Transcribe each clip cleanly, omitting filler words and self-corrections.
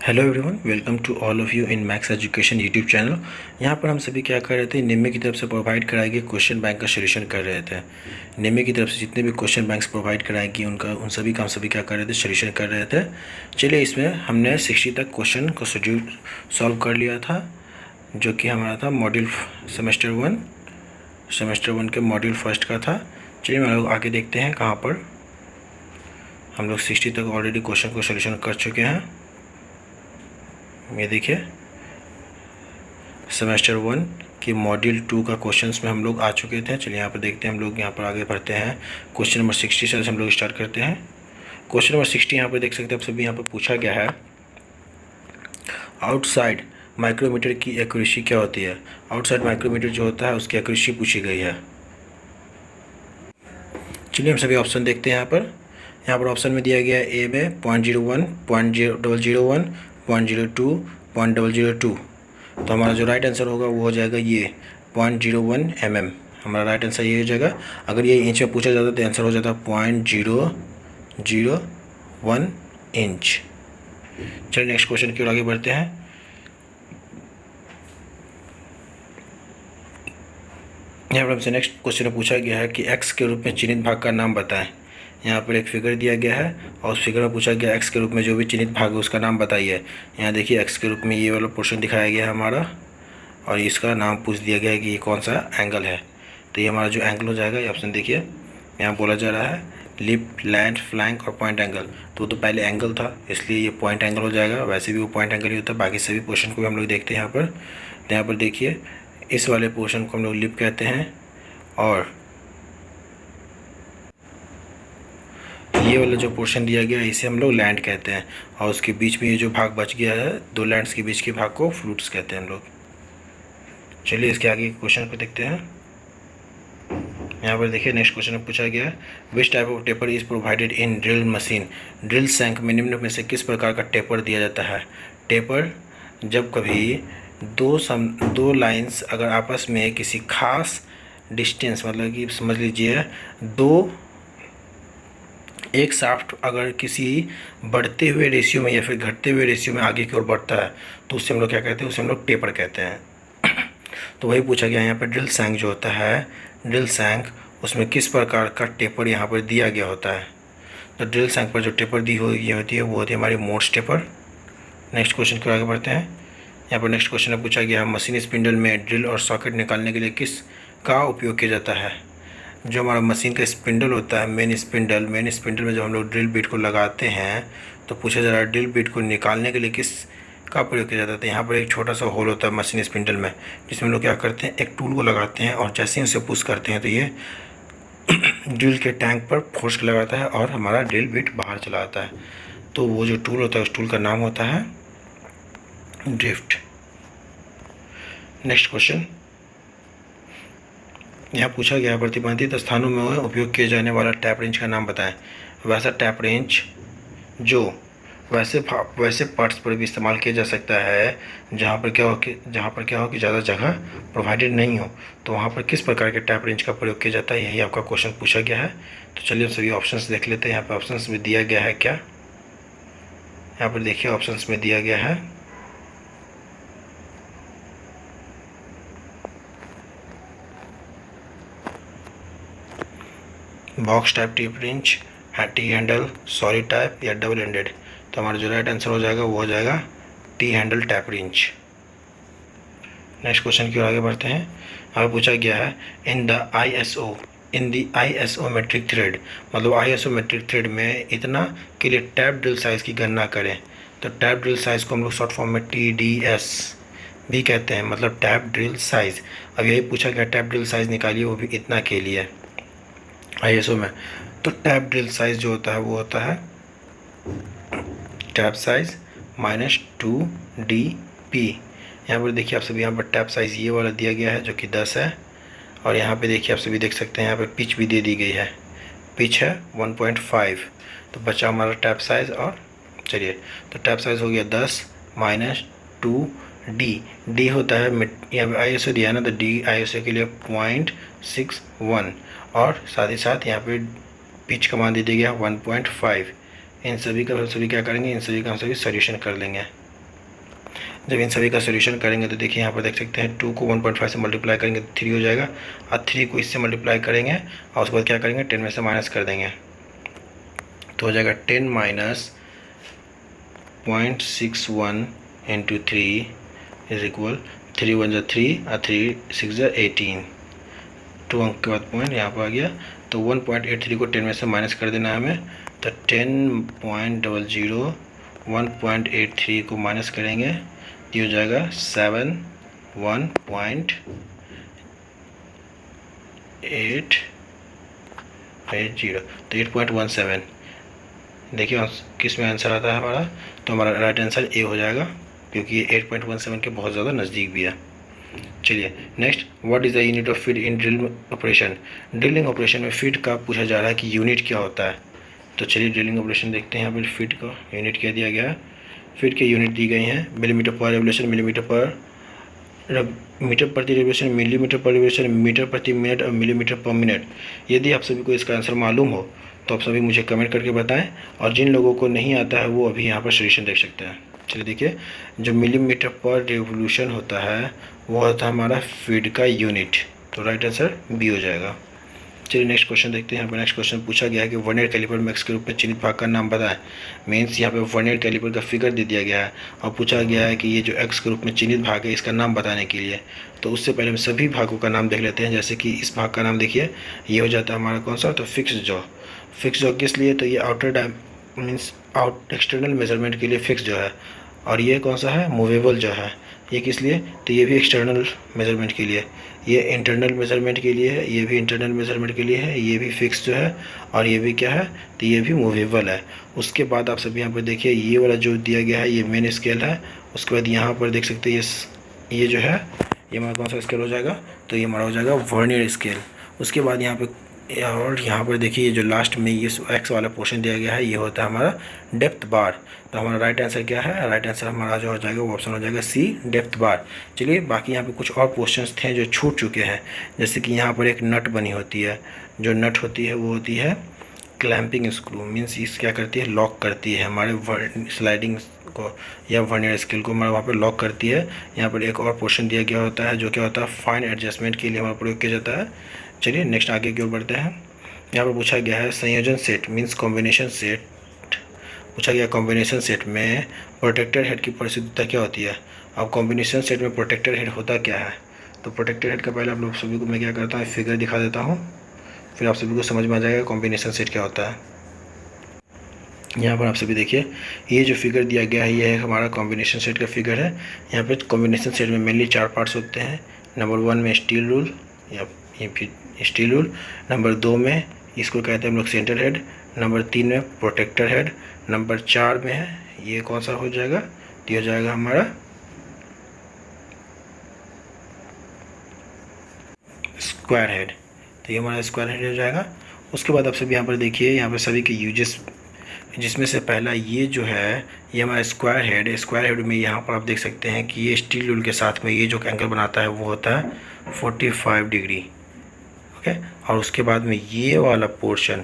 Hello everyone, welcome to all of you in maths education YouTube channel. यहाँ पर हम सभी क्या कर रहे थे, निम्मे की तरफ से प्रोवाइड कराएगी क्वेश्चन बैंक का सोल्यूशन कर रहे थे। निम्मे की तरफ से जितने भी क्वेश्चन बैंक्स प्रोवाइड कराएगी उन सभी का हम सभी क्या कर रहे थे, सोल्यूशन कर रहे थे। चलिए, इसमें हमने 60 तक क्वेश्चन को शेड्यूल सॉल्व कर लिया था, जो कि हमारा था मॉड्यूल सेमेस्टर वन के मॉड्यूल फर्स्ट का था। चलिए हम लोग आगे देखते हैं कहाँ पर हम लोग 60 तक ऑलरेडी क्वेश्चन को सोल्यूशन कर चुके हैं। ये देखिए, सेमेस्टर 1 की मॉड्यूल 2 का क्वेश्चंस में हम लोग आ चुके थे। चलिए यहाँ पर देखते हैं, हम लोग यहाँ पर आगे बढ़ते हैं। क्वेश्चन नंबर 60 से हम लोग स्टार्ट करते हैं। क्वेश्चन नंबर 60 यहाँ पर देख सकते हैं आप सभी, यहाँ पर पूछा गया है आउटसाइड माइक्रोमीटर की एक्यूरेसी क्या होती है। आउटसाइड माइक्रोमीटर जो होता है उसकी एक्यूरेसी पूछी गई है। चलिए हम सभी ऑप्शन देखते हैं। यहाँ पर ऑप्शन में दिया गया है ए में 0.01, 0.001, 0.02, 0.002। तो हमारा जो राइट आंसर होगा वो हो जाएगा ये 0.01 mm। हमारा राइट आंसर ये हो जाएगा। अगर ये इंच में पूछा जाता तो आंसर हो जाता 0.001 इंच। चलिए नेक्स्ट क्वेश्चन की ओर आगे बढ़ते हैं। यहाँ पर हमसे नेक्स्ट क्वेश्चन में पूछा गया है कि x के रूप में चिन्हित भाग का नाम बताएं। यहाँ पर एक फिगर दिया गया है और उस फिगर में पूछा गया x के रूप में जो भी चिन्हित भाग है उसका नाम बताइए। यहाँ देखिए, x के रूप में ये वाला पोर्शन दिखाया गया है हमारा, और इसका नाम पूछ दिया गया है कि ये कौन सा एंगल है। तो ये हमारा जो एंगल हो जाएगा, ये ऑप्शन देखिए, यहाँ बोला जा रहा है लिप, लैंड, फ्लैंक और पॉइंट एंगल। तो पहले एंगल था, इसलिए ये पॉइंट एंगल हो जाएगा। वैसे भी वो पॉइंट एंगल ही होता है। बाकी सभी पोर्शन को भी हम लोग देखते हैं यहाँ पर। तो यहाँ पर देखिए, इस वाले पोर्शन को हम लोग लिप कहते हैं, और ये वाला जो पोर्शन दिया गया है इसे हम लोग लैंड कहते हैं, और उसके बीच में ये जो भाग बच गया है, दो लैंड्स के बीच के भाग को फ्लूट्स कहते हैं हम लोग। चलिए इसके आगे क्वेश्चन को देखते हैं। यहाँ पर देखिए, नेक्स्ट क्वेश्चन में पूछा गया है which type of taper is provided in drill machine. Drill shank में निम्न में से किस प्रकार का टेपर दिया जाता है। टेपर जब कभी दो लाइंस अगर आपस में किसी खास डिस्टेंस, मतलब कि समझ लीजिए एक शाफ्ट अगर किसी बढ़ते हुए रेशियो में या फिर घटते हुए रेशियो में आगे की ओर बढ़ता है तो उससे हम लोग क्या कहते हैं, उसे हम लोग टेपर कहते हैं। तो वही पूछा गया यहाँ पर, ड्रिल सैंक जो होता है, ड्रिल सैंक, उसमें किस प्रकार का टेपर यहाँ पर दिया गया होता है। तो ड्रिल सैंक पर जो टेपर दी हुई होती है वो होती है हमारी मोर्स टेपर। नेक्स्ट क्वेश्चन की ओर आगे बढ़ते हैं। यहाँ पर नेक्स्ट क्वेश्चन में पूछा गया है मशीन स्पिंडल में ड्रिल और सॉकेट निकालने के लिए किस का उपयोग किया जाता है। जो हमारा मशीन का स्पिंडल होता है, मेन स्पिंडल में जब हम लोग ड्रिल बिट को लगाते हैं तो पूछा जा रहा है ड्रिल बिट को निकालने के लिए किस का प्रयोग किया जाता है। यहाँ पर एक छोटा सा होल होता है मशीन स्पिंडल में, जिसमें हम लोग क्या करते हैं, एक टूल को लगाते हैं, और जैसे ही उसे पुश करते हैं तो ये ड्रिल के टैंक पर फोर्स लगाता है और हमारा ड्रिल बिट बाहर चला आता है। तो वो जो टूल होता है उस टूल का नाम होता है ड्रिफ्ट। नेक्स्ट क्वेश्चन, यहाँ पूछा गया प्रतिबंधित स्थानों में उपयोग किए जाने वाला टैप रेंज का नाम बताएं। वैसा टैप रेंज जो वैसे पार्ट्स पर भी इस्तेमाल किया जा सकता है जहाँ पर क्या हो कि ज़्यादा जगह प्रोवाइडेड नहीं हो, तो वहाँ पर किस प्रकार के टैप रेंज का प्रयोग किया जाता है, यही आपका क्वेश्चन पूछा गया है। तो चलिए हम सभी ऑप्शंस देख लेते हैं। यहाँ पर ऑप्शंस में दिया गया है क्या, यहाँ पर देखिए ऑप्शंस में दिया गया है box type tap range, T handle, solid type या डबल एंडेड। तो हमारा जो राइट आंसर हो जाएगा वो हो जाएगा T handle tap range. Next question की ओर आगे बढ़ते हैं। हमें पूछा गया है in the ISO metric thread, मतलब आईएसओ मेट्रिक थ्रेड में इतना के लिए टैप ड्रिल साइज़ की गणना करें। तो टैप ड्रिल साइज़ को हम लोग शॉर्ट फॉर्म में TDS भी कहते हैं, मतलब टैप ड्रिल साइज़। अब यही पूछा गया टैप ड्रिल साइज़ निकालिए, वो भी इतना के लिए आईएसओ में। तो टैप ड्रिल साइज़ जो होता है वो होता है टैप साइज़ -2DP। यहाँ पर देखिए आप सभी, यहाँ पर टैप साइज़ ये वाला दिया गया है जो कि 10 है, और यहाँ पे देखिए आप सभी देख सकते हैं यहाँ पे पिच भी दे दी गई है, पिच है 1.5। तो बचा हमारा टैप साइज़, और चलिए तो टैप साइज़ हो गया 10 -2D। डी होता है, यहाँ पे आईएसओ दिया है ना, तो डी आईएसओ के लिए 0.61, और साथ ही साथ यहाँ पे पिच कमांड दे दिया गया 1.5। इन सभी का क्या करेंगे, इन सभी का हम सभी सोल्यूशन कर लेंगे। जब इन सभी का सोल्यूशन करेंगे तो देखिए यहाँ पर देख सकते हैं 2 को 1.5 से मल्टीप्लाई करेंगे तो 3 हो जाएगा, और 3 को इससे मल्टीप्लाई करेंगे और उसके बाद क्या करेंगे 10 में से माइनस कर देंगे, तो हो जाएगा 10 माइनस 0.61 इंटू 3 इज इक्वल 3 1 3 और 3 6 18, 2 अंक के बाद पॉइंट यहाँ पर आ गया। तो 1.83 को 10 में से माइनस कर देना है हमें, तो 10.00 1.83 को माइनस करेंगे, ये हो जाएगा 71.880। तो 8.17 देखिए किस में आंसर आता है हमारा, तो हमारा राइट आंसर ए हो जाएगा, क्योंकि ये 8.17 के बहुत ज़्यादा नज़दीक भी है। चलिए next, what is the unit of feed in drilling operation. Drilling operation में फीड का पूछा जा रहा है कि यूनिट क्या होता है। तो चलिए ड्रिलिंग ऑपरेशन देखते हैं। यहाँ पर फीड का यूनिट क्या दिया गया है, फीड के यूनिट दी गई हैं मिलीमीटर पर रेवोल्यूशन, मीटर प्रति रेवोल्यूशन, मिलीमीटर पर रेवोल्यूशन, मीटर प्रति मिनट और मिलीमीटर पर मिनट। यदि आप सभी को इसका आंसर मालूम हो तो आप सभी मुझे कमेंट करके बताएं, और जिन लोगों को नहीं आता है वो अभी यहाँ पर सोल्यूशन देख सकते हैं। चलिए देखिए, जो मिलीमीटर पर रेवोल्यूशन होता है वो होता है हमारा फीड का यूनिट, तो राइट आंसर बी हो जाएगा। चलिए नेक्स्ट क्वेश्चन देखते हैं। यहाँ पर नेक्स्ट क्वेश्चन पूछा गया है कि वर्नियर कैलिपर में एक्स के रूप में चिन्हित भाग का नाम बताएं। मीन्स यहाँ पे वर्नियर कैलिपर का फिगर दे दिया गया है और पूछा गया है कि ये जो एक्स के रूप में चिन्हित भाग है इसका नाम बताने के लिए। तो उससे पहले हम सभी भागों का नाम देख लेते हैं। जैसे कि इस भाग का नाम देखिए, ये हो जाता है हमारा कौन सा, तो फिक्स जॉ। फिक्स जॉ किस लिए, तो ये आउटर मीन्स एक्सटर्नल मेजरमेंट के लिए फिक्स जो है, और ये कौन सा है, मूवेबल जो है। ये किस लिए, तो ये भी एक्सटर्नल मेजरमेंट के लिए, ये इंटरनल मेजरमेंट के लिए है, ये भी इंटरनल मेजरमेंट के लिए है, ये भी फिक्स जो है, और ये भी क्या है, तो ये भी मूवेबल है। उसके बाद आप सभी यहाँ पर देखिए, ये वाला जो दिया गया है ये मेन स्केल है। उसके बाद यहाँ पर देख सकते हैं ये जो है ये हमारा कौन सा स्केल हो जाएगा, तो ये हमारा हो जाएगा वर्नियर स्केल। उसके बाद यहाँ पे और यहाँ पर देखिए, ये जो लास्ट में ये एक्स वाला पोर्शन दिया गया है ये होता है हमारा डेप्थ बार। तो हमारा राइट आंसर क्या है, राइट आंसर हमारा जो हो जाएगा वो ऑप्शन हो जाएगा सी, डेप्थ बार। चलिए बाकी यहाँ पे कुछ और क्वेश्चंस थे जो छूट चुके हैं। जैसे कि यहाँ पर एक नट बनी होती है, जो नट होती है वो होती है क्लैंपिंग स्क्रू। मीन्स इस क्या करती है, लॉक करती है हमारे स्लाइडिंग को या वर्नियर स्केल को हमारे वहाँ पर लॉक करती है। यहाँ पर एक और पोर्शन दिया गया होता है जो क्या होता है, फाइन एडजस्टमेंट के लिए हमारा प्रयोग किया जाता है। चलिए नेक्स्ट आगे की ओर बढ़ते हैं। यहाँ पर पूछा गया है संयोजन सेट मीन्स कॉम्बिनेशन सेट पूछा गया। कॉम्बिनेशन सेट में प्रोटेक्टर हेड की परिशुद्धता क्या होती है। अब कॉम्बिनेशन सेट में प्रोटेक्टर हेड होता क्या है, तो प्रोटेक्टर हेड का पहले आप लोग सभी को मैं क्या करता हूँ, फिगर दिखा देता हूँ, फिर आप सभी को समझ में आ जाएगा कॉम्बिनेशन सेट क्या होता है। यहाँ पर आप सभी देखिए, ये जो फिगर दिया गया है ये है हमारा कॉम्बिनेशन सेट का फिगर है। यहाँ पे कॉम्बिनेशन सेट में मेनली 4 पार्ट्स होते हैं। नंबर 1 में स्टील रूल या फिर स्टील रूल, नंबर 2 में इसको कहते हैं हम लोग सेंटर हेड, नंबर 3 में प्रोटेक्टर हेड, नंबर 4 में है ये कौन सा हो जाएगा, ये हो जाएगा हमारा स्क्वायर हेड। तो ये हमारा स्क्वायर हेड हो जाएगा। उसके बाद आप सभी यहाँ पर देखिए, यहाँ पर सभी के यूजेस, जिसमें से पहला ये जो है ये हमारा स्क्वायर हेड है। स्क्वायर हेड में यहाँ पर आप देख सकते हैं कि ये स्टील रूल के साथ में ये जो एंगल बनाता है वो होता है 45 डिग्री, ओके। और उसके बाद में ये वाला पोर्शन,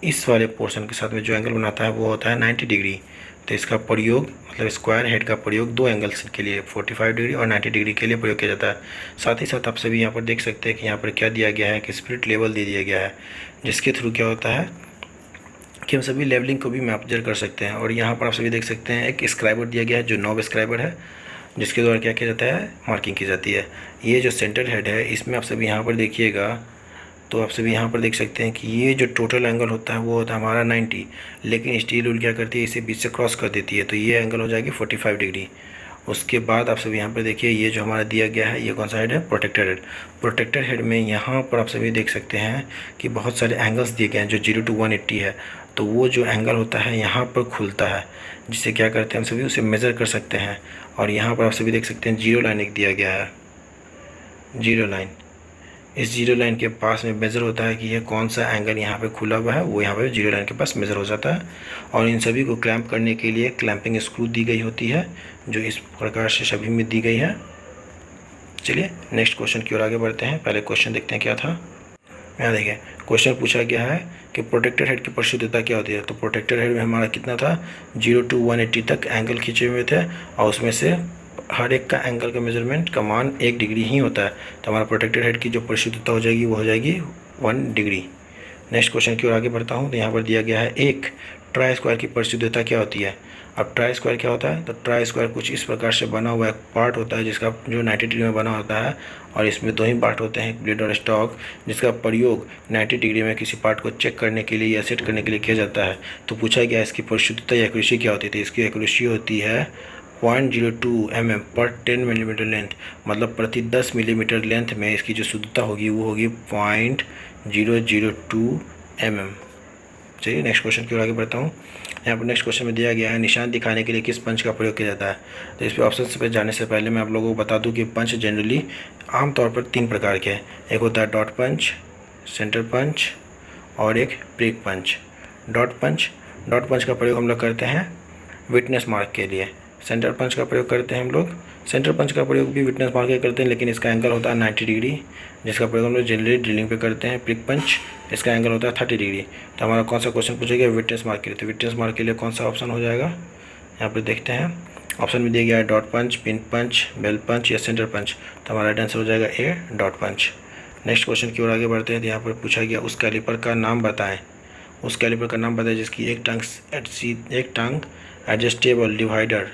इस वाले पोर्शन के साथ में जो एंगल बनाता है वो होता है 90 डिग्री। तो इसका प्रयोग मतलब स्क्वायर हेड का प्रयोग 2 एंगल्स के लिए 45 डिग्री और 90 डिग्री के लिए प्रयोग किया जाता है। साथ ही साथ आप सभी यहाँ पर देख सकते हैं कि यहाँ पर क्या दिया गया है कि स्पिरिट लेवल दे दिया गया है, जिसके थ्रू क्या होता है कि हम सभी लेवलिंग को भी मैपचर कर सकते हैं। और यहाँ पर आप सभी देख सकते हैं एक स्क्राइबर दिया गया है जो नॉब स्क्राइबर है, जिसके द्वारा क्या किया जाता है, मार्किंग की जाती है। ये जो सेंटर हेड है इसमें आप सभी यहाँ पर देखिएगा, तो आप सभी यहाँ पर देख सकते हैं कि ये जो टोटल एंगल होता है वो होता है हमारा 90, लेकिन स्टील रूल क्या करती है, इसे बीच से क्रॉस कर देती है, तो ये एंगल हो जाएगी 45 डिग्री। उसके बाद आप सभी यहाँ पर देखिए, ये जो हमारा दिया गया है ये कौन सा हेड है, प्रोटेक्टर हेड। प्रोटेक्टर हेड में यहाँ पर आप सभी देख सकते हैं कि बहुत सारे एंगल्स दिए गए हैं जो 0 to 180 है। तो वो जो एंगल होता है यहाँ पर खुलता है, जिससे क्या करते हैं हम सभी उसे मेज़र कर सकते हैं। और यहाँ पर आप सभी देख सकते हैं 0 लाइन एक दिया गया है, 0 लाइन। इस 0 लाइन के पास में मेज़र होता है कि ये कौन सा एंगल यहाँ पे खुला हुआ है, वो यहाँ पे 0 लाइन के पास मेज़र हो जाता है। और इन सभी को क्लैंप करने के लिए क्लैंपिंग स्क्रू दी गई होती है, जो इस प्रकार से सभी में दी गई है। चलिए नेक्स्ट क्वेश्चन की ओर आगे बढ़ते हैं। पहले क्वेश्चन देखते हैं क्या था। यहाँ देखिए क्वेश्चन पूछा गया है कि प्रोटेक्टर हेड की परिशुद्धता क्या होती है। तो प्रोटेक्टर हेड में हमारा कितना था, 0 to 180 तक एंगल खींचे हुए थे, और उसमें से हर एक का एंगल का मेजरमेंट का मान 1 डिग्री ही होता है, तो हमारा प्रोटेक्टेड हेड की जो परिशुद्धता हो जाएगी वो हो जाएगी 1 डिग्री। नेक्स्ट क्वेश्चन की ओर आगे बढ़ता हूँ। तो यहाँ पर दिया गया है एक ट्राई स्क्वायर की परिशुद्धता क्या होती है। अब ट्राई स्क्वायर क्या होता है, तो ट्राई स्क्वायर कुछ इस प्रकार से बना हुआ एक पार्ट होता है जिसका जो 90 डिग्री में बना होता है, और इसमें 2 ही पार्ट होते हैं, ब्लेड और स्टॉक, जिसका प्रयोग 90 डिग्री में किसी पार्ट को चेक करने के लिए या सेट करने के लिए किया जाता है। तो पूछा गया इसकी परिशुद्धता या एक्यूरेसी क्या होती है, तो इसकी एक्यूरेसी होती है 0.02 mm पर 10 मिलीमीटर लेंथ, मतलब प्रति 10 मिलीमीटर लेंथ में इसकी जो शुद्धता होगी वो होगी 0.002 mm। चलिए नेक्स्ट क्वेश्चन की ओर आगे बढ़ता हूँ। यहाँ पर नेक्स्ट क्वेश्चन में दिया गया है निशान दिखाने के लिए किस पंच का प्रयोग किया जाता है। तो इस पर ऑप्शन पे जाने से पहले मैं आप लोगों को बता दूँ कि पंच जनरली आमतौर पर 3 प्रकार के हैं। एक होता है डॉट पंच, सेंटर पंच और एक प्रिक पंच। डॉट पंच का प्रयोग हम लोग करते हैं विटनेस मार्क के लिए। सेंटर पंच का प्रयोग करते हैं हम लोग, सेंटर पंच का प्रयोग भी विटनेस मार्क के करते हैं, लेकिन इसका एंगल होता है 90 डिग्री, जिसका प्रयोग हम लोग जनरली ड्रिलिंग पे करते हैं। प्रिक पंच, इसका एंगल होता है 30 डिग्री। तो हमारा कौन सा क्वेश्चन पूछेगा विटनेस मार्क के लिए, तो विटनेस मार्क के लिए कौन सा ऑप्शन हो जाएगा, यहाँ पर देखते हैं। ऑप्शन में दिया गया है डॉट पंच, पिन पंच, बेल पंच या सेंटर पंच। तो हमारा राइट आंसर हो जाएगा ए, डॉट पंच। नेक्स्ट क्वेश्चन की ओर आगे बढ़ते हैं। तो यहाँ पर पूछा गया उस कैलिपर का नाम बताएं, उस कैलिपर का नाम बताएं जिसकी एक टांग एडजस्टेबल डिवाइडर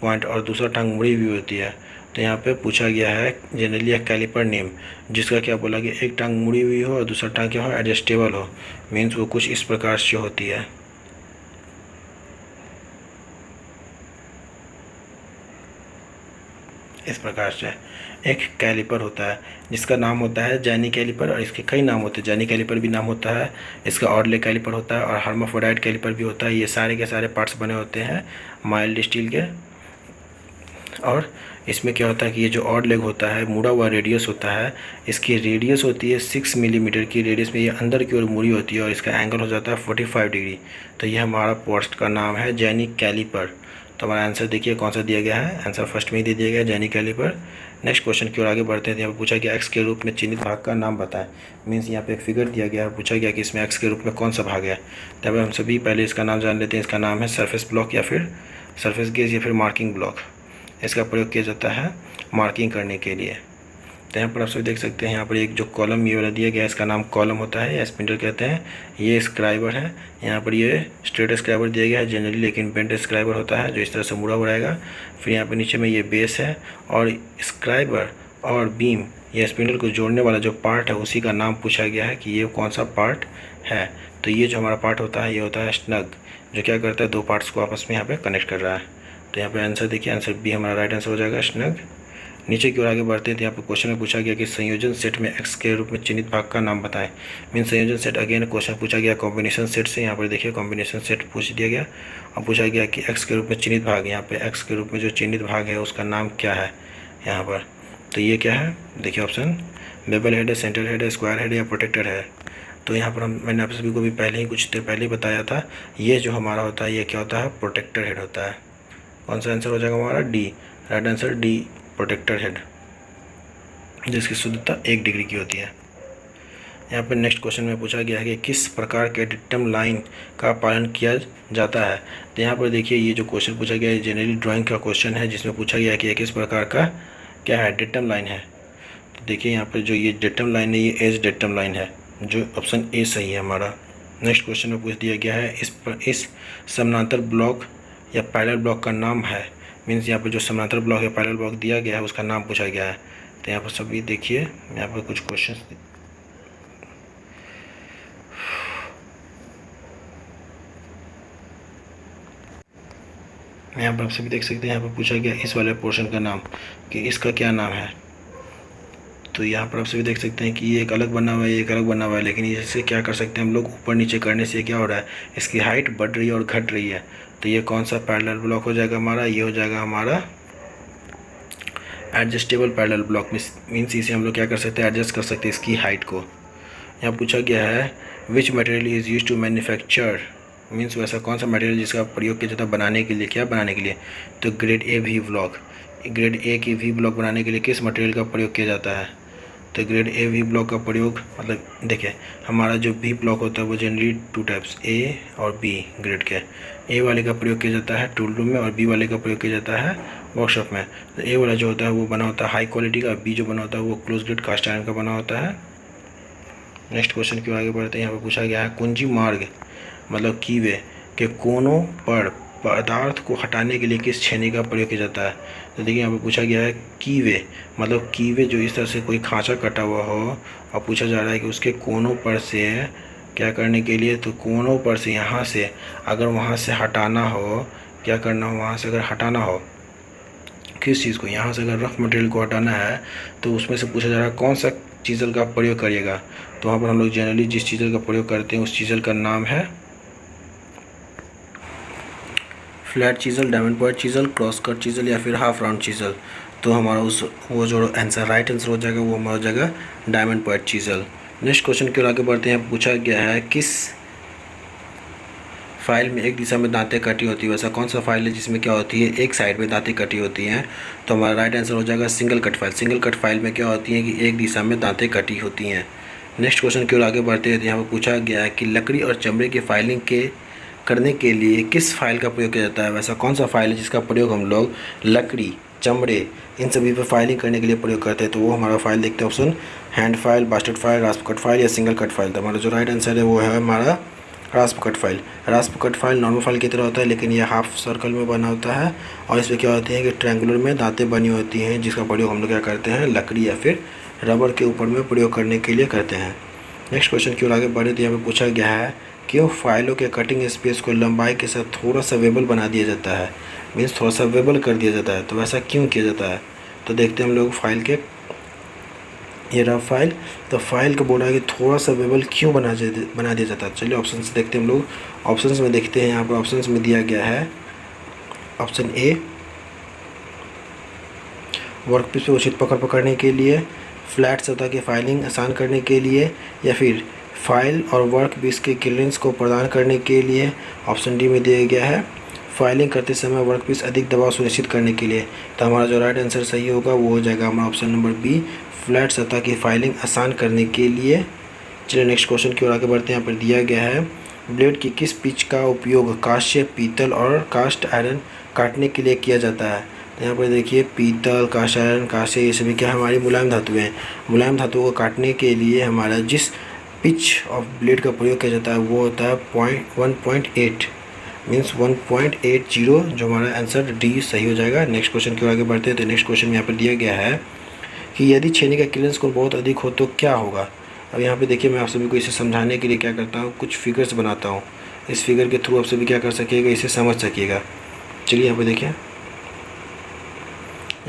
पॉइंट और दूसरा टांग मुड़ी हुई होती है। तो यहाँ पे पूछा गया है जनरली एक कैलिपर नेम जिसका क्या बोला कि एक टांग मुड़ी हुई हो और दूसरा टांग क्या हो, एडजस्टेबल हो। मीन्स वो कुछ इस प्रकार से होती है। इस प्रकार से एक कैलिपर होता है जिसका नाम होता है जैनी कैलिपर, और इसके कई नाम होते हैं। जैनी कैलिपर भी नाम होता है, इसका ऑडले कैलिपर होता है और हर्माफ्रोडाइट कैलिपर भी होता है। ये सारे के सारे पार्ट्स बने होते हैं माइल्ड स्टील के। और इसमें क्या होता है कि ये जो ऑड लेग होता है, मुड़ा हुआ रेडियस होता है, इसकी रेडियस होती है 6 मिलीमीटर की रेडियस में ये अंदर की ओर मुड़ी होती है और इसका एंगल हो जाता है 45 डिग्री। तो ये हमारा पोस्ट का नाम है जैनी कैलिपर। तो हमारा आंसर देखिए कौन सा दिया गया है, आंसर फर्स्ट में ही दे दिया गया है जैनी कैलिपर। नेक्स्ट क्वेश्चन की ओर आगे बढ़ते हैं। यहाँ पर पूछा गया एक्स के रूप में चिन्हित भाग का नाम बताएं। मीन्स यहाँ पे एक फिगर दिया गया है, पूछा गया कि इसमें एक्स के रूप में कौन सा भाग है। तब हम सभी पहले इसका नाम जान लेते हैं। इसका नाम है सरफेस ब्लॉक या फिर सरफेस गेज या फिर मार्किंग ब्लॉक। इसका प्रयोग किया जाता है मार्किंग करने के लिए। तो यहाँ पर आप सभी देख सकते हैं, यहाँ पर एक जो कॉलम ये वाला दिया गया है इसका नाम कॉलम होता है या स्पिंडल कहते हैं। ये स्क्राइबर है, यहाँ पर ये स्ट्रेट स्क्राइबर दिया गया है जनरली, लेकिन बेंट स्क्राइबर होता है जो इस तरह से मुड़ा हुआ रहेगा। फिर यहाँ पर नीचे में ये बेस है और स्क्राइबर और बीम या स्पिंडल को जोड़ने वाला जो पार्ट है उसी का नाम पूछा गया है कि ये कौन सा पार्ट है। तो ये जो हमारा पार्ट होता है ये होता है स्नग, जो क्या करता है 2 पार्ट्स को आपस में यहाँ पर कनेक्ट कर रहा है। तो यहाँ पे आंसर देखिए, आंसर बी हमारा राइट आंसर हो जाएगा स्नग। नीचे की ओर आगे बढ़ते हैं। तो यहाँ पे क्वेश्चन में पूछा गया कि संयोजन सेट में एक्स के रूप में चिन्हित भाग का नाम बताएं। मीन संयोजन सेट अगेन क्वेश्चन पूछा गया कॉम्बिनेशन सेट से। यहाँ पर देखिए कॉम्बिनेशन सेट पूछ दिया गया और पूछा गया कि एक्स के रूप में चिन्हित भाग, यहाँ पे एक्स के रूप में जो चिन्हित भाग है उसका नाम क्या है यहाँ पर। तो ये क्या है, देखिए ऑप्शन बेबल हेड है, सेंटर हेड है, स्क्वायर हेड या प्रोटेक्टर है। तो यहाँ पर मैंने आप सभी को भी पहले ही कुछ देर पहले ही बताया था, ये जो हमारा होता है ये क्या होता है, प्रोटेक्टर हेड होता है। कौन सा आंसर हो जाएगा हमारा, D, right answer D, protractor head, जिसकी शुद्धता 1 डिग्री की होती है। यहाँ पर नेक्स्ट क्वेश्चन में पूछा गया है कि किस प्रकार के डिक्टम लाइन का पालन किया जाता है। तो यहाँ पर देखिए ये जो क्वेश्चन पूछा गया है जनरली ड्राइंग का क्वेश्चन है, जिसमें पूछा गया है कि किस प्रकार का क्या है, डिक्टम लाइन है। तो देखिए यहाँ पर जो ये डिक्टम लाइन है ये एज डिक्टम लाइन है, जो ऑप्शन ए सही है हमारा। नेक्स्ट क्वेश्चन में पूछ दिया गया है इस समानांतर ब्लॉक या पैरेलल ब्लॉक का नाम है। मीन्स यहाँ पर जो समानांतर ब्लॉक या पैरेलल ब्लॉक दिया गया है उसका नाम पूछा गया है। तो यहाँ पर सभी देखिए यहाँ पर कुछ क्वेश्चन यहाँ पर आप सभी देख सकते हैं। यहाँ पर पूछा गया इस वाले पोर्शन का नाम कि इसका क्या नाम है। तो यहाँ पर आप सभी देख सकते हैं कि ये एक अलग बना हुआ है, ये एक अलग बना हुआ है, लेकिन इससे क्या कर सकते हैं हम लोग, ऊपर नीचे करने से क्या हो रहा है, इसकी हाइट बढ़ रही है और घट रही है। तो ये कौन सा पैरेलल ब्लॉक हो जाएगा हमारा, ये हो जाएगा हमारा एडजस्टेबल पैरेलल ब्लॉक। मीन्स इसे हम लोग क्या कर सकते हैं, एडजस्ट कर सकते हैं इसकी हाइट को। यहाँ पूछा गया है which material is use to manufacture. Means वैसा कौन सा मटेरियल जिसका प्रयोग किया जाता है बनाने के लिए, क्या बनाने के लिए, तो grade A V block. Grade A की वी ब्लॉक बनाने के लिए किस मटेरियल का प्रयोग किया जाता है, तो ग्रेड ए वी ब्लॉक का प्रयोग, मतलब देखिए हमारा जो वी ब्लॉक होता है वो जनरली 2 टाइप्स ए और बी ग्रेड के। ए वाले का प्रयोग किया जाता है टूल रूम में और बी वाले का प्रयोग किया जाता है वर्कशॉप में। तो ए वाला जो होता है वो बना होता है हाई क्वालिटी का, बी जो बना होता है वो क्लोज ग्रेड कास्ट आयरन का बना होता है। नेक्स्ट क्वेश्चन की ओर आगे बढ़ते हैं। यहाँ पर पूछा गया है कुंजी मार्ग मतलब कीवे के कोनों पर पदार्थ को हटाने के लिए किस छेनी का प्रयोग किया जाता है। तो देखिए यहाँ पर पूछा गया है कीवे मतलब कीवे जो इस तरह से कोई खांचा कटा हुआ हो और पूछा जा रहा है कि उसके कोनों पर से क्या करने के लिए, तो कोनों पर से यहाँ से अगर वहाँ से हटाना हो, क्या करना हो, वहाँ से अगर हटाना हो किस चीज़ को, यहाँ से अगर रफ मटेरियल को हटाना है तो उसमें से पूछा जा रहा है कौन सा चीज़ल का प्रयोग करिएगा। तो वहाँ पर हम लोग जनरली जिस चीज़ल का प्रयोग करते हैं उस चीज़ल का नाम है flat chisel, diamond point chisel, cross cut chisel या फिर हाफ राउंड चीज़ल। तो हमारा वो जो आंसर राइट आंसर हो जाएगा वो हमारा हो जाएगा diamond point chisel. Next question की ओर आगे बढ़ते हैं। पूछा गया है किस फाइल में एक दिशा में दांतें कटी होती है। वैसा कौन सा फाइल है जिसमें क्या होती है, एक साइड में दांतें कटी होती हैं। तो हमारा राइट आंसर हो जाएगा single cut file. Single cut file में क्या होती है कि एक दिशा में दांतें कटी होती हैं। नेक्स्ट क्वेश्चन की ओर आगे बढ़ते हैं। यहाँ पर पूछा गया है कि लकड़ी और चमड़े की फाइलिंग करने के लिए किस फाइल का प्रयोग किया जाता है। वैसा कौन सा फाइल है जिसका प्रयोग हम लोग लकड़ी, चमड़े इन सभी पर फाइलिंग करने के लिए प्रयोग करते हैं। तो वो हमारा फाइल देखते हैं option hand file, bastard file, रास्प cut file या सिंगल कट फाइल। तो हमारा जो राइट आंसर है वो है हमारा रास्प cut file. रास्प cut file normal file की तरह होता है लेकिन ये हाफ सर्कल में बना होता है और इसमें क्या होती है कि ट्रायंगुलर में दांतें बनी होती हैं जिसका प्रयोग हम लोग क्या करते हैं लकड़ी या फिर रबर के ऊपर में प्रयोग करने के लिए करते हैं। नेक्स्ट क्वेश्चन की ओर आगे बढ़े तो यहाँ पे पूछा गया है क्यों फाइलों के कटिंग स्पेस को लंबाई के साथ थोड़ा सा वेबल बना दिया जाता है, मीन्स थोड़ा सा वेबल कर दिया जाता है। तो वैसा क्यों किया जाता है, तो देखते हैं हम लोग फाइल के ये रहा फाइल। तो फाइल को बोला है कि थोड़ा सा वेबल क्यों बना दिया जाता है। चलिए ऑप्शन देखते हैं हम लोग। ऑप्शन में देखते हैं, यहाँ पर ऑप्शन में दिया गया है ऑप्शन ए वर्कपीस पे उचित पकड़ पकड़ने के लिए, फ्लैट सतह की फाइलिंग आसान करने के लिए या फिर फाइल और वर्कपीस के क्लियरेंस को प्रदान करने के लिए। ऑप्शन डी में दिया गया है फाइलिंग करते समय वर्कपीस अधिक दबाव सुनिश्चित करने के लिए। तो हमारा जो राइट आंसर सही होगा वो हो जाएगा हमारा ऑप्शन नंबर बी फ्लैट सतह की फाइलिंग आसान करने के लिए। चलिए नेक्स्ट क्वेश्चन की ओर आगे बढ़ते हैं। यहाँ पर दिया गया है ब्लेड की किस पिच का उपयोग कांस्य, पीतल और कास्ट आयरन काटने के लिए किया जाता है। तो यहाँ पर देखिए पीतल, कास्ट आयरन, कांस्य ये सभी क्या हमारी मुलायम धातुएं हैं। मुलायम धातुओं को काटने के लिए हमारा जिस पिच ऑफ ब्लेड का प्रयोग किया जाता है वो होता है 1.8 मीन्स 1.80 जो हमारा आंसर डी सही हो जाएगा। नेक्स्ट क्वेश्चन की ओर आगे बढ़ते हैं। तो नेक्स्ट क्वेश्चन में यहाँ पर दिया गया है कि यदि छेनी का क्लियरेंस कोण बहुत अधिक हो तो क्या होगा। अब यहाँ पे देखिए मैं आप सभी को इसे समझाने के लिए क्या करता हूँ कुछ फिगर्स बनाता हूँ। इस फिगर के थ्रू आप सभी क्या कर सकिएगा इसे समझ सकिएगा। चलिए यहाँ पे देखिए,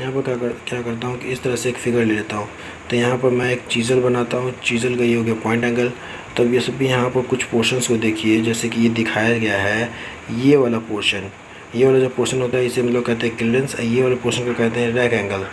यहाँ पर क्या करता हूँ कि इस तरह से एक फिगर ले लेता हूँ। तो यहाँ पर मैं एक चीज़ल बनाता हूँ, चीज़ल का ये हो गया पॉइंट एंगल। तो अब ये सभी यहाँ पर कुछ पोर्शंस को देखिए जैसे कि ये दिखाया गया है ये वाला पोर्शन, ये वाला जो पोर्शन होता है इसे हम लोग कहते हैं क्लियरेंस, ये वाले पोर्शन को कहते हैं रैक एंगल,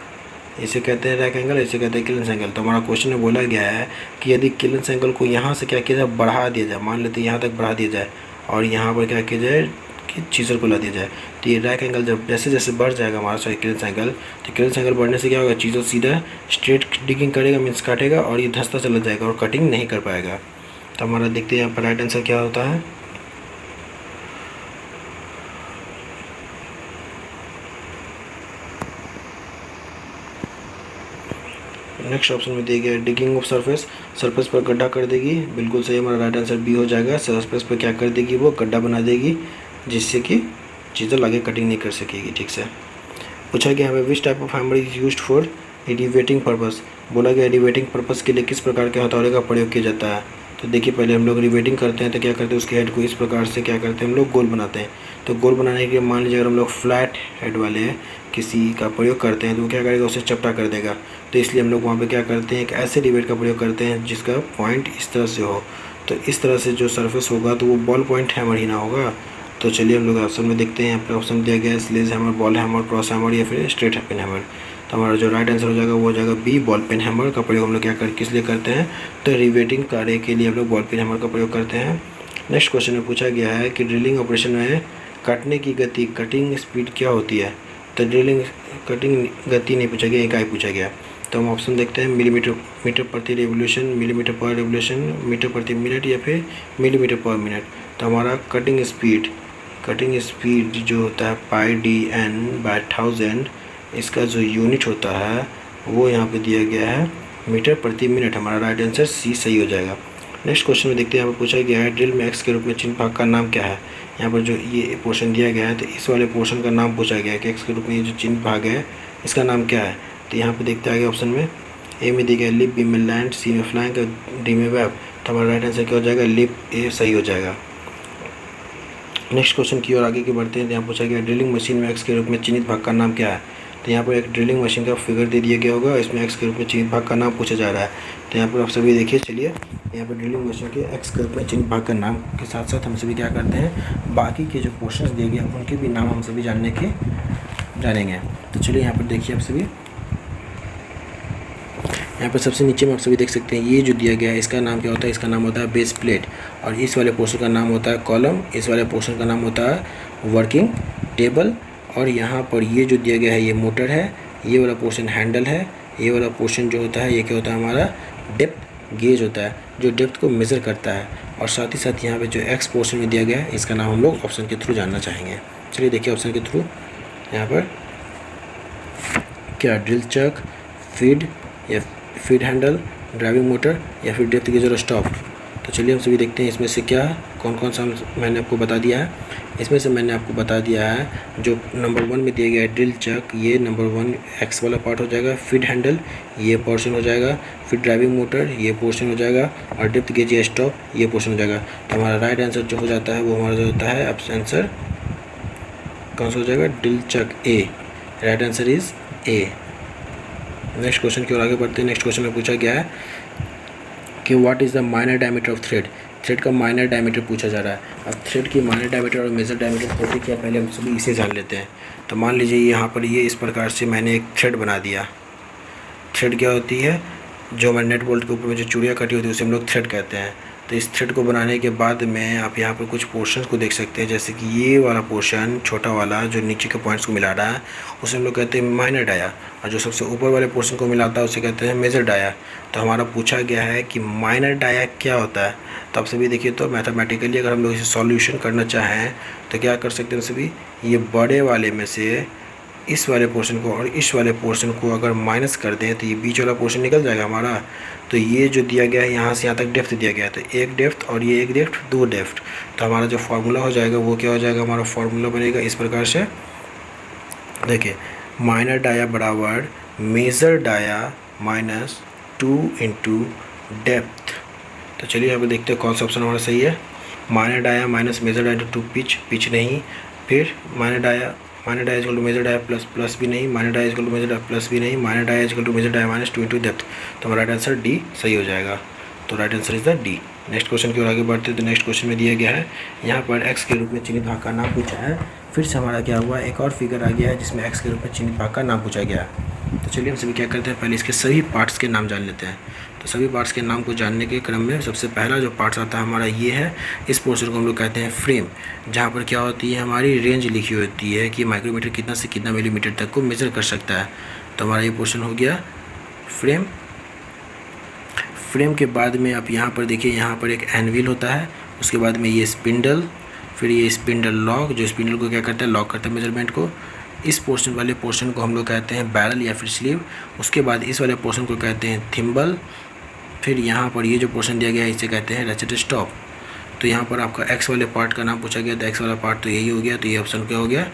इसे कहते हैं रैक एंगल, इसे कहते हैं क्लियरेंस एंगल। तो हमारा क्वेश्चन में बोला गया है कि यदि क्लियरेंस एंगल को यहाँ से क्या किया जाए बढ़ा दिया जाए, मान लेते हैं यहाँ तक बढ़ा दिया जाए और यहाँ पर क्या किया जाए कि चीज़ल को ला दिया जाए। तो ये रैक एंगल जब जैसे जैसे बढ़ जाएगा हमारा सॉरी क्लियरेंस एंगल, तो क्लियरेंस एंगल बढ़ने से क्या होगा चीज़ल सीधा स्ट्रेट डिगिंग करेगा मीन्स काटेगा और ये धंसता चला जाएगा और कटिंग नहीं कर पाएगा। तो हमारा देखते हैं यहाँ पर राइट आंसर क्या होता है। नेक्स्ट ऑप्शन में दिया गया डिगिंग ऑफ सरफेस, सरफेस पर गड्ढा कर देगी, बिल्कुल सही हमारा राइट आंसर बी हो जाएगा। सरफेस पर क्या कर देगी वो गड्ढा बना देगी जिससे कि चीज़ें आगे कटिंग नहीं कर सकेगी ठीक से। पूछा गया हमें विच type of hammer is used for elevating purpose, बोला गया एलिवेटिंग पर्पस के लिए किस प्रकार के हथौड़े का प्रयोग किया जाता है। तो देखिए पहले हम लोग रिवेटिंग करते हैं तो क्या करते हैं उसके हेड को इस प्रकार से क्या करते हैं हम लोग गोल बनाते हैं। तो गोल बनाने के लिए मान लीजिए अगर हम लोग फ्लैट हेड वाले किसी का प्रयोग करते हैं तो वो क्या करेगा उसे चपटा कर देगा। तो इसलिए हम लोग वहाँ पे क्या करते हैं एक ऐसे रिवेट का प्रयोग करते हैं जिसका पॉइंट इस तरह से हो। तो इस तरह से जो सरफेस होगा तो वो बॉल पॉइंट हैमर ही ना होगा। तो चलिए हम लोग ऑप्शन में देखते हैं, यहाँ पे ऑप्शन दिया गया है sledge hammer, ball hammer, cross hammer या फिर स्ट्रेट पेन हैमर। तो हमारा जो राइट आंसर हो जाएगा वो हो जाएगा बी बॉल पेन हैमर का प्रयोग हम लोग क्या किस लिए करते हैं तो रिवेटिंग कार्य के लिए हम लोग बॉल पेन हैमर का प्रयोग करते हैं। नेक्स्ट क्वेश्चन में पूछा गया है कि ड्रिलिंग ऑपरेशन में काटने की गति कटिंग स्पीड क्या होती है। तो ड्रिलिंग कटिंग गति नहीं पूछा गया, इकाई पूछा गया। तो हम ऑप्शन देखते हैं मीटर प्रति रेवोल्यूशन, मिलीमीटर पर रेवोल्यूशन, मीटर प्रति मिनट या फिर मिलीमीटर पर मिनट। तो हमारा कटिंग स्पीड जो होता है पाई डी एन बाय 1000 इसका जो यूनिट होता है वो यहाँ पे दिया गया है मीटर प्रति मिनट। हमारा राइट आंसर सी सही हो जाएगा। नेक्स्ट क्वेश्चन में देखते हैं, यहाँ पर पूछा गया है ड्रिल में एक्स के रूप में चिन्ह भाग का नाम क्या है। यहाँ पर जो ये पोर्शन दिया गया है तो इस वाले पोर्शन का नाम पूछा गया है कि एक्स के रूप में ये जो चिन्ह भाग है इसका नाम क्या है। तो यहाँ पर देखते आगे ऑप्शन में ए में दिया गया लिप, बी में लैंड, सी में फ्लैंक, डी में वेब। तो हमारा राइट आंसर क्या हो जाएगा, लिप, ए सही हो जाएगा। नेक्स्ट क्वेश्चन की ओर आगे के बढ़ते हैं। यहाँ पूछा गया ड्रिलिंग मशीन में एक्स के रूप में चिन्हित भाग का नाम क्या है। तो यहाँ पर एक ड्रिलिंग मशीन का फिगर दे दिया गया होगा, इसमें एक्स के रूप में चिन्हित भाग का नाम पूछा जा रहा है। तो यहाँ पर आप सभी देखिए, चलिए यहाँ पर ड्रिलिंग मशीन के एक्स के रूप में चिन्हित भाग का नाम के साथ साथ हम सभी क्या करते हैं, बाकी के जो पोर्शंस दिए गए उनके भी नाम हम सभी जानेंगे। तो चलिए यहाँ पर देखिए आप सभी, यहाँ पर सबसे नीचे में आप सभी देख सकते हैं ये जो दिया गया है इसका नाम क्या होता है, इसका नाम होता है बेस प्लेट। और इस वाले पोर्शन का नाम होता है कॉलम, इस वाले पोर्शन का नाम होता है वर्किंग टेबल। और यहाँ पर ये जो दिया गया है ये मोटर है, ये वाला पोर्शन हैंडल है, ये वाला पोर्शन जो होता है ये क्या होता है, हमारा डेप्थ गेज होता है जो डेप्थ को मेज़र करता है। और साथ ही साथ यहाँ पर जो एक्स पोर्शन में दिया गया है इसका नाम हम लोग ऑप्शन के थ्रू जानना चाहेंगे। चलिए देखिए ऑप्शन के थ्रू यहाँ पर क्या, ड्रिल चक, फीड या फीड हैंडल, ड्राइविंग मोटर या फिर डेप्थ गेज और स्टॉप। तो चलिए हम सभी देखते हैं इसमें से क्या कौन कौन सा मैंने आपको बता दिया है। इसमें से मैंने आपको बता दिया है जो नंबर 1 में दिया गया है ड्रिल चक, ये नंबर 1 एक्स वाला पार्ट हो जाएगा। फीड हैंडल ये पोर्शन हो जाएगा, फिर ड्राइविंग मोटर ये पोर्शन हो जाएगा, और डेप्थ गेज या स्टॉप ये पोर्शन हो जाएगा। तो हमारा राइट आंसर जो हो जाता है वो हमारा जो होता है आंसर कौन सा हो जाएगा, drill chuck, A. Right answer is a. Next question की ओर आगे बढ़ते हैं। नेक्स्ट क्वेश्चन में पूछा गया है कि what is the minor diameter of thread. Thread का माइनर डायमीटर पूछा जा रहा है। अब थ्रेड की माइनर डायमीटर और मेजर डायमीटर होती क्या, पहले हम सभी इसे जान लेते हैं। तो मान लीजिए यहाँ पर ये इस प्रकार से मैंने एक थ्रेड बना दिया। थ्रेड क्या होती है, जो हमारे नेट बोल्ट के ऊपर में जो चूड़ियाँ कटी होती है उसे हम लोग थ्रेड कहते हैं। तो इस थ्रेड को बनाने के बाद में आप यहाँ पर कुछ पोर्शंस को देख सकते हैं, जैसे कि ये वाला पोर्शन छोटा वाला जो नीचे के पॉइंट्स को मिला रहा है उसे हम लोग कहते हैं माइनर डाया, और जो सबसे ऊपर वाले पोर्शन को मिलाता है उसे कहते हैं मेजर डाया। तो हमारा पूछा गया है कि माइनर डाया क्या होता है। तो आप सभी देखिए, तो मैथमेटिकली अगर हम लोग इसे सॉल्यूशन करना चाहें तो क्या कर सकते हैं सभी, ये बड़े वाले में से इस वाले पोर्शन को और इस वाले पोर्शन को अगर माइनस कर दें तो ये बीच वाला पोर्शन निकल जाएगा हमारा। तो ये जो दिया गया है यहाँ से यहाँ तक डेप्थ दिया गया है, तो एक डेप्थ और ये एक डेप्थ, 2 डेप्थ। तो हमारा जो फार्मूला हो जाएगा वो क्या हो जाएगा, हमारा फार्मूला बनेगा इस प्रकार से। देखिए, माइनर डाया बराबर major dia minus 2 into depth. तो चलिए यहाँ पर देखते हैं कौन सा ऑप्शन हमारा सही है। Minor dia minus major dia into pitch नहीं, फिर minor dia equal to major dia plus भी नहीं, minor dia equal to major dia plus भी नहीं, minor dia equal to major dia minus 2 into depth. तो हमारा राइट आंसर डी सही हो जाएगा। तो right answer is the D. Next question की ओर आगे बढ़ते हैं। तो नेक्स्ट क्वेश्चन में दिया गया है यहाँ पर एक्स के रूप में चिन्हित भाग का नाम पूछा है। फिर से हमारा क्या हुआ, एक और फिगर आ गया है जिसमें एक्स के रूप में चिन्हित भाग का नाम पूछा गया है। तो चलिए हम सभी क्या करते हैं, पहले इसके सभी पार्ट्स के नाम जान लेते हैं। तो सभी पार्ट्स के नाम को जानने के क्रम में सबसे पहला जो पार्ट्स आता है हमारा ये है, इस पोर्शन को हम लोग कहते हैं फ्रेम, जहाँ पर क्या होती है हमारी रेंज लिखी होती है कि माइक्रोमीटर कितना से कितना मिलीमीटर तक को मेज़र कर सकता है। तो हमारा ये पोर्शन हो गया फ्रेम। फ्रेम के बाद में आप यहाँ पर देखिए, यहाँ पर एक एनविल होता है, उसके बाद में ये स्पिंडल, फिर ये स्पिंडल लॉक, जो स्पिंडल को क्या करता है, लॉक करता है मेजरमेंट को। इस पोर्शन वाले पोर्शन को हम लोग कहते हैं बैरल या फिर स्लीव। उसके बाद इस वाले पोर्शन को कहते हैं थिम्बल। फिर यहाँ पर ये जो पोर्शन दिया गया है इसे कहते हैं रेचेट स्टॉप। तो यहाँ पर आपका एक्स वाले पार्ट का नाम पूछा गया, तो एक्स वाला पार्ट तो यही हो गया, तो ये ऑप्शन क्या हो गया,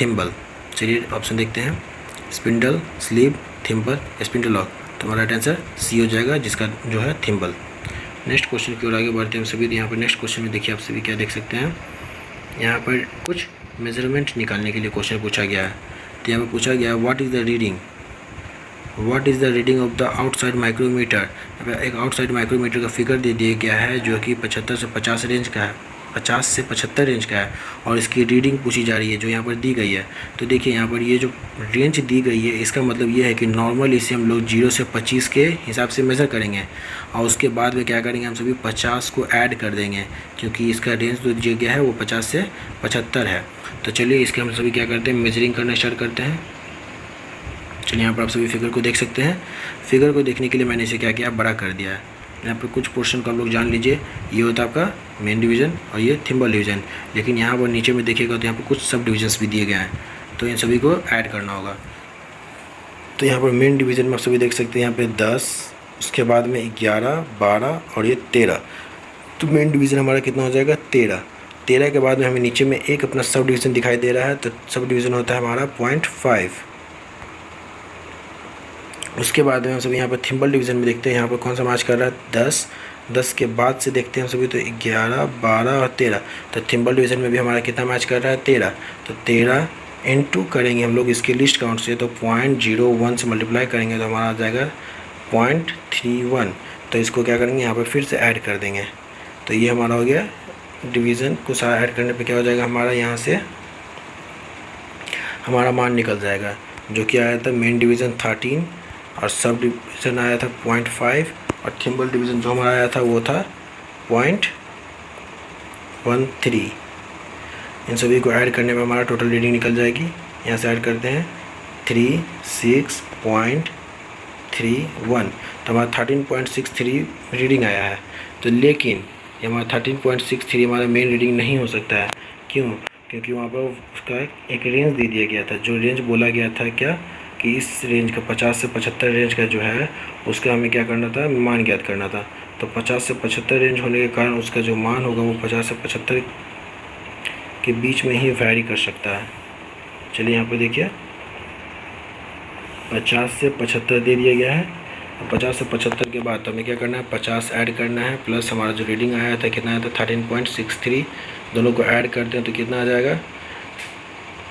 थिम्बल। चलिए ऑप्शन देखते हैं, spindle, sleeve, thimble, spindle lock. तो हमारा राइट आंसर सी हो जाएगा, जिसका जो है थिम्बल। नेक्स्ट क्वेश्चन की ओर आगे बढ़ते हैं हम सभी। यहाँ पर नेक्स्ट क्वेश्चन में देखिए आप सभी क्या देख सकते हैं, यहाँ पर कुछ मेजरमेंट निकालने के लिए क्वेश्चन पूछा गया है। तो यहाँ पर पूछा गया है what is the reading of the outside micrometer. एक आउटसाइड माइक्रोमीटर का फिगर दे दिया गया है जो कि 75 से 50 रेंज का है, 50 से 75 रेंज का है, और इसकी रीडिंग पूछी जा रही है जो यहाँ पर दी गई है। तो देखिए यहाँ पर ये जो रेंज दी गई है इसका मतलब ये है कि नॉर्मल इसे हम लोग 0 से 25 के हिसाब से मेज़र करेंगे, और उसके बाद में क्या करेंगे, हम सभी 50 को ऐड कर देंगे, क्योंकि इसका रेंज जो दिया गया है वो 50 से 75 है। तो चलिए इसके हम सभी क्या करते हैं, मेजरिंग करना स्टार्ट करते हैं। चलिए यहाँ पर आप सभी फिगर को देख सकते हैं। फिगर को देखने के लिए मैंने इसे क्या किया, बड़ा कर दिया है। यहाँ पर कुछ पोर्शन को आप लोग जान लीजिए, ये होता है आपका मेन डिवीज़न और ये थिम्बल डिवीज़न। लेकिन यहाँ पर नीचे में देखिएगा तो यहाँ पर कुछ सब डिविजन्स भी दिए गए हैं, तो इन सभी को ऐड करना होगा। तो यहाँ पर मेन डिवीज़न में आप सभी देख सकते हैं यहाँ पे 10, उसके बाद में 11, 12 और ये 13। तो मेन डिवीज़न हमारा कितना हो जाएगा 13। 13 के बाद में हमें नीचे में एक अपना सब डिवीज़न दिखाई दे रहा है, तो सब डिवीज़न होता है हमारा 0.5। उसके बाद में हम सभी यहाँ पर थिम्बल डिवीज़न में देखते हैं यहाँ पर कौन सा मैच कर रहा है 10। 10 के बाद से देखते हैं हम सभी तो 11, 12 और 13। तो थिम्बल डिवीज़न में भी हमारा कितना मैच कर रहा है 13। तो 13 इंटू करेंगे हम लोग इसके लिस्ट काउंट से, तो 0.01 से मल्टीप्लाई करेंगे तो हमारा आ जाएगा 0.31। तो इसको क्या करेंगे यहाँ पर फिर से ऐड कर देंगे, तो ये हमारा हो गया डिवीज़न को सारा ऐड करने पे क्या हो जाएगा हमारा यहाँ से हमारा मान निकल जाएगा, जो कि आया था मेन डिवीज़न 13 और सब डिवीज़न आया था 0.5 और थिम्बल डिवीज़न जो हमारा आया था वो था 0.13। इन सभी को ऐड करने में हमारा टोटल रीडिंग निकल जाएगी। यहाँ से ऐड करते हैं 36.31, तो हमारा 13.63 रीडिंग आया है। तो लेकिन ये हमारा 13.63 हमारा मेन रीडिंग नहीं हो सकता है। क्यों? क्योंकि वहाँ पर उसका एक रेंज दे दिया गया था, जो रेंज बोला गया था क्या कि इस रेंज का 50 से 75 रेंज का जो है उसका हमें क्या करना था, मान ज्ञात करना था। तो 50 से 75 रेंज होने के कारण उसका जो मान होगा वो 50 से 75 के बीच में ही वैरी कर सकता है। चलिए यहाँ पे देखिए 50 से 75 दे दिया गया है। 50 से 75 के बाद तो हमें क्या करना है 50 ऐड करना है, प्लस हमारा जो रीडिंग आया था कितना आया था 13.63, दोनों को ऐड करते हैं तो कितना आ जाएगा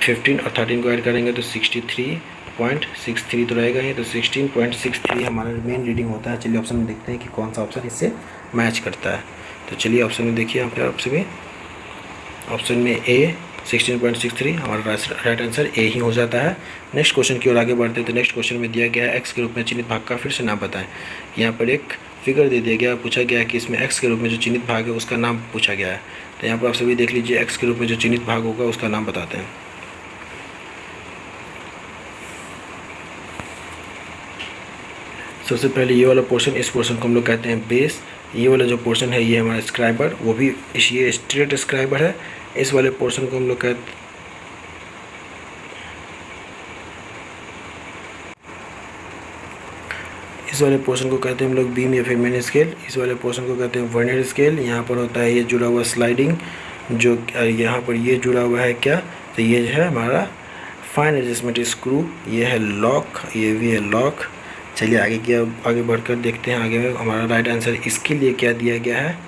15 और 13 को ऐड करेंगे तो 63.63 तो रहेगा ही। तो 16.63 हमारा मेन रीडिंग होता है। चलिए ऑप्शन में देखते हैं कि कौन सा ऑप्शन इससे मैच करता है। तो चलिए ऑप्शन में देखिए, यहाँ पे ऑप्शन में ए 16.63 हमारा राइट आंसर ए ही हो जाता है। नेक्स्ट क्वेश्चन की ओर आगे बढ़ते हैं। तो नेक्स्ट क्वेश्चन में दिया गया है एक्स के रूप में चिन्हित भाग का फिर से नाम बताएं। यहाँ पर एक फिगर दे दिया गया, पूछा गया है कि इसमें एक्स के रूप में जो चिन्हित भाग है उसका नाम पूछा गया है। तो यहाँ पर आप सभी देख लीजिए, एक्स के रूप में जो चिन्हित भाग होगा उसका नाम बताते हैं। सबसे पहले ये वाला पोर्शन, इस पोर्शन को हम लोग कहते हैं बेस। ये वाला जो पोर्शन है ये हमारा स्क्राइबर, वो भी ये स्ट्रेट स्क्राइबर है। इस वाले पोर्शन को हम लोग कहते हैं हम लोग बीम या फिर मेन स्केल। इस वाले पोर्शन को कहते हैं वर्नियर स्केल। यहाँ पर होता है ये जुड़ा हुआ स्लाइडिंग, जो यहाँ पर ये जुड़ा हुआ है क्या, तो ये जो है हमारा फाइन एडजस्टमेंट स्क्रू, ये है लॉक, ये भी है लॉक। चलिए आगे बढ़कर देखते हैं आगे में हमारा राइट आंसर इसके लिए क्या दिया गया है।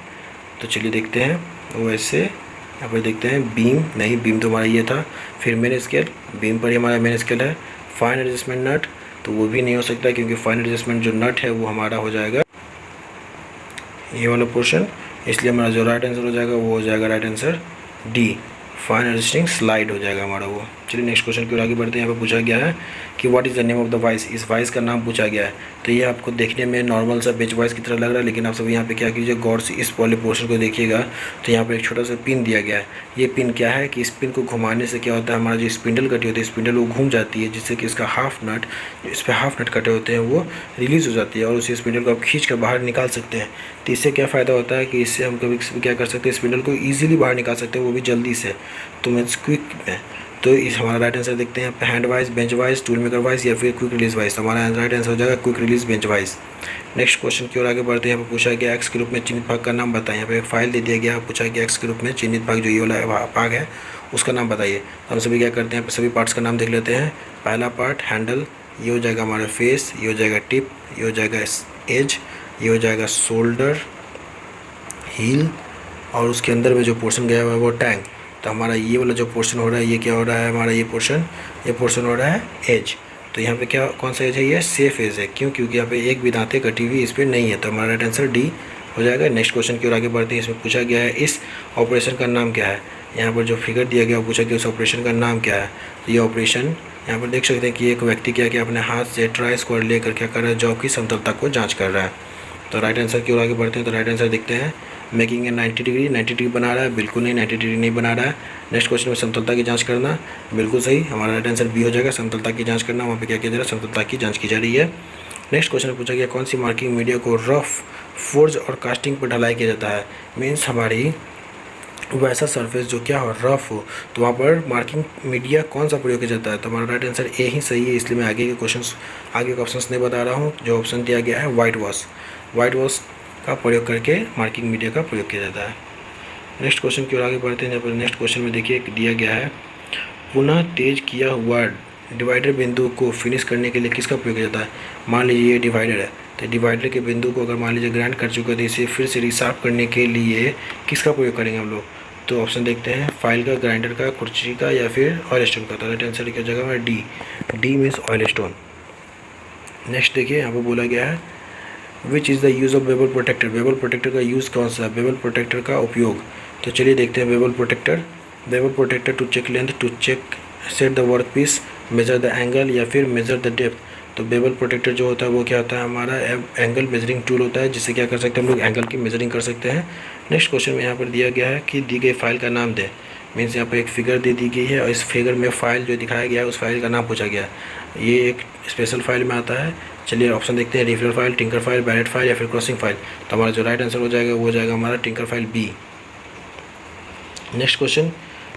तो चलिए देखते हैं। वैसे यहाँ पर देखते हैं बीम, नहीं बीम तो हमारा ये था। फिर मेन स्केल, बीम पर ही हमारा मेन स्केल है। फाइन एडजस्टमेंट नट, तो वो भी नहीं हो सकता क्योंकि फाइन एडजस्टमेंट जो नट है वो हमारा हो जाएगा ये वाला पोर्शन। इसलिए हमारा जो राइट आंसर हो जाएगा वो हो जाएगा right answer D, fine adjusting slide हो जाएगा हमारा वो। चलिए नेक्स्ट क्वेश्चन की ओर आगे बढ़ते हैं। यहाँ पे पूछा गया है कि what is the name of the vice. इस वाइस का नाम पूछा गया है। तो ये आपको देखने में नॉर्मल सा बेंच वाइस की तरह लग रहा है, लेकिन आप सब यहाँ पे क्या कीजिए, गौर से इस वाले पोर्शन को देखिएगा। तो यहाँ पर एक छोटा सा पिन दिया गया है। ये पिन क्या है कि इस पिन को घुमाने से क्या होता है, हमारा जो स्पिंडल कटी होती है स्पिंडल वो घूम जाती है, जिससे कि इसका हाफ नट, इस पर हाफ नट कटे होते हैं वो रिलीज़ हो जाती है और उस स्पिंडल को आप खींच कर बाहर निकाल सकते हैं। तो इससे क्या फ़ायदा होता है कि इससे हम कभी क्या कर सकते हैं, स्पिंडल को ईजिली बाहर निकाल सकते हैं, वो भी जल्दी से, तो मीन्स क्विक में। तो इस हमारा राइट आंसर देखते हैं hand wise, bench wise, tool maker wise या फिर क्विक रिलीज वाइज। तो हमारा राइट आंसर हो जाएगा quick release bench wise. Next question की ओर आगे बढ़ते हैं। यहाँ पर पूछा गया एक्स के रूप में चिन्हित भाग का नाम बताएं। यहाँ पे एक फाइल दे दिया गया, पूछा गया एक्स के रूप में चिन्हित भाग जो ये वाला भाग है उसका नाम बताइए। तो हम सभी क्या करते हैं, सभी पार्ट्स का नाम देख लेते हैं। पहला पार्ट हैंडल, ये हो जाएगा हमारा फेस, ये हो जाएगा टिप, ये हो जाएगा एज, ये हो जाएगा शोल्डर, हील, और उसके अंदर में जो पोर्शन गया हुआ है वो टैंक। तो हमारा ये वाला जो पोर्शन हो रहा है ये क्या हो रहा है, हमारा ये पोर्शन हो रहा है एज। तो यहाँ पे क्या कौन सा एज है, ये सेफ एज है। क्यों? क्योंकि यहाँ पे एक भी दांतें कटी हुई इस पर नहीं है। तो हमारा राइट आंसर डी हो जाएगा। नेक्स्ट क्वेश्चन की ओर आगे बढ़ते हैं। इसमें पूछा गया है इस ऑपरेशन का नाम क्या है। यहाँ पर जो फिगर दिया गया वो पूछा गया उस ऑपरेशन का नाम क्या है। तो ये ऑपरेशन यहाँ पर देख सकते हैं कि एक व्यक्ति क्या किया, अपने हाथ से ट्राई स्क्वायर लेकर क्या कर रहा है, जॉ की समतलता को जाँच कर रहा है। तो राइट आंसर की ओर आगे बढ़ते हैं। तो राइट आंसर देखते हैं, मेकिंग ए 90 डिग्री बना रहा है, बिल्कुल नहीं, 90 डिग्री नहीं बना रहा है। नेक्स्ट क्वेश्चन में समतलता की जांच करना, बिल्कुल सही, हमारा राइट आंसर बी हो जाएगा। समतलता की जांच करना, वहाँ पे क्या किया जा रहा है, समतलता की जांच की जा रही है। नेक्स्ट क्वेश्चन में पूछा गया कौन सी मार्किंग मीडिया को रफ, फोर्ज और कास्टिंग पर ढलाई किया जाता है। मीन्स हमारी वैसा सरफेस जो क्या हो, रफ हो, तो वहाँ पर मार्किंग मीडिया कौन सा प्रयोग किया जाता है? तो हमारा राइट आंसर ए ही सही है, इसलिए मैं आगे के ऑप्शंस नहीं बता रहा हूँ। जो ऑप्शन दिया गया है वाइट वॉश का प्रयोग करके मार्किंग मीडिया का प्रयोग किया जाता है। नेक्स्ट क्वेश्चन की ओर आगे बढ़ते हैं। यहाँ पर नेक्स्ट क्वेश्चन में देखिए दिया गया है, पुनः तेज किया हुआ डिवाइडर बिंदु को फिनिश करने के लिए किसका प्रयोग किया जाता है? मान लीजिए ये डिवाइडर है, तो डिवाइडर के बिंदु को अगर मान लीजिए ग्राइंड कर चुके हैं तो इसे फिर से रिशार्प करने के लिए किसका प्रयोग करेंगे हम लोग? तो ऑप्शन देखते हैं, फाइल का, ग्राइंडर का, कुर्सी का या फिर ऑयल स्टोन का। तो राइट आंसर की जगह में D means oil stone. Next देखिए यहाँ पर बोला गया है, which is the use of bevel protractor. Bevel protractor का यूज़ कौन सा है? बेबल प्रोटेक्टर का उपयोग, तो चलिए देखते हैं। Bevel protector to check length, to check set the workpiece, measure the angle या फिर मेजर द डेप्थ। तो बेबल प्रोटेक्टर जो होता है वो क्या होता है? हमारा एंगल मेजरिंग टूल होता है, जिससे क्या कर सकते हैं हम लोग एंगल की मेजरिंग कर सकते हैं। नेक्स्ट क्वेश्चन में यहाँ पर दिया गया है कि दी गई फाइल का नाम दे। मीन्स यहाँ पर एक फिगर दे दी गई है और इस फिगर में फाइल जो दिखाया गया है उस फाइल का नाम पूछा गया है। ये एक स्पेशल फाइल में आता है। चलिए ऑप्शन देखते हैं, referral file, tinker file, ballot file या फिर क्रॉसिंग फाइल। तो हमारा जो राइट आंसर हो जाएगा वो हो जाएगा हमारा tinker file B. Next question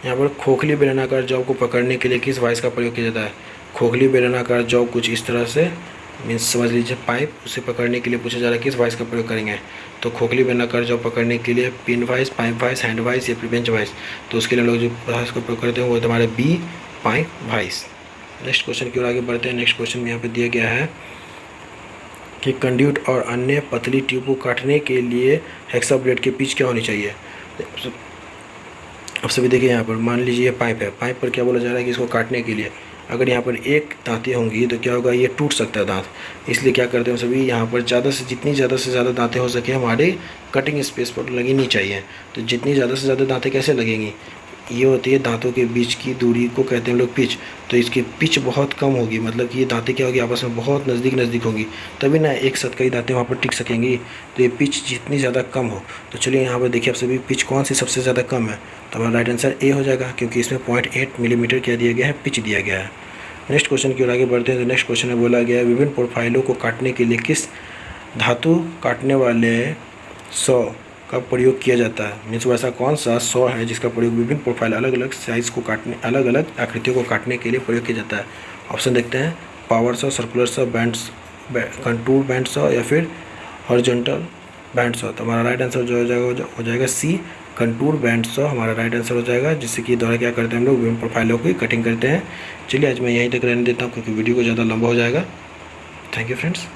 यहाँ पर, खोखली बेलनाकार जॉब को पकड़ने के लिए किस वाइस का प्रयोग किया जाता है? खोखली बेलनाकार जॉब कुछ इस तरह से, मीन्स समझ लीजिए पाइप, उसे पकड़ने के लिए पूछा जा रहा है किस वाइस का प्रयोग करेंगे? तो खोखली बेलनाकार जॉब पकड़ने के लिए pin vice, pipe vice, hand vice या फिर बेंच वाइस। तो उसके लिए हम लोग जो वाइस का प्रयोग करते हैं वो हमारे B, pipe vice. Next question की ओर आगे बढ़ते हैं। नेक्स्ट क्वेश्चन में यहाँ पर दिया गया है कि कंड्यूट और अन्य पतली ट्यूब को काटने के लिए हेक्सा ब्लेड की पिच क्या होनी चाहिए? अब सभी देखिए, यहाँ पर मान लीजिए ये पाइप है, पाइप पर क्या बोला जा रहा है कि इसको काटने के लिए अगर यहाँ पर एक दांतें होंगी तो क्या होगा, ये टूट सकता है दांत। इसलिए क्या करते हैं सभी, यहाँ पर जितनी ज़्यादा से ज़्यादा दांतें हो सके हमारे कटिंग स्पेस पर लगनी चाहिए। तो जितनी ज़्यादा से ज़्यादा दांतें कैसे लगेंगी, ये होती है दांतों के बीच की दूरी को कहते हैं हम लोग पिच। तो इसकी पिच बहुत कम होगी, मतलब कि ये दांतें क्या होगी, आपस में बहुत नज़दीक होगी, तभी ना एक साथ कई दांतें वहाँ पर टिक सकेंगी। तो ये पिच जितनी ज़्यादा कम हो, तो चलिए यहाँ पर देखिए आप सभी, पिच कौन सी सबसे ज़्यादा कम है? तो हमारा राइट आंसर ए हो जाएगा, क्योंकि इसमें 0.8 मिलीमीटर क्या दिया गया है, पिच दिया गया है। नेक्स्ट क्वेश्चन की ओर आगे बढ़ते हैं। तो नेक्स्ट क्वेश्चन में बोला गया है, विभिन्न प्रोफाइलों को काटने के लिए किस धातु काटने वाले सौ का प्रयोग किया जाता है? मीन्स वैसा कौन सा सौ है जिसका प्रयोग विभिन्न प्रोफाइल, अलग अलग साइज़ को काटने, अलग अलग आकृतियों को काटने के लिए प्रयोग किया जाता है? ऑप्शन देखते हैं, पावर सौ, सर्कुलर सौ, बैंड्स, कंटूर बैंड सौ या फिर हॉरिजॉन्टल बैंड सौ। तो हमारा राइट आंसर जो हो जाएगा सी, कंटूर बैंड सौ हमारा राइट आंसर हो जाएगा, जिससे कि द्वारा क्या करते हैं हम लोग विभिन्न प्रोफाइलों की कटिंग करते हैं। चलिए आज मैं यहीं तक रहने देता हूँ क्योंकि वीडियो को ज़्यादा लंबा हो जाएगा। Thank you friends.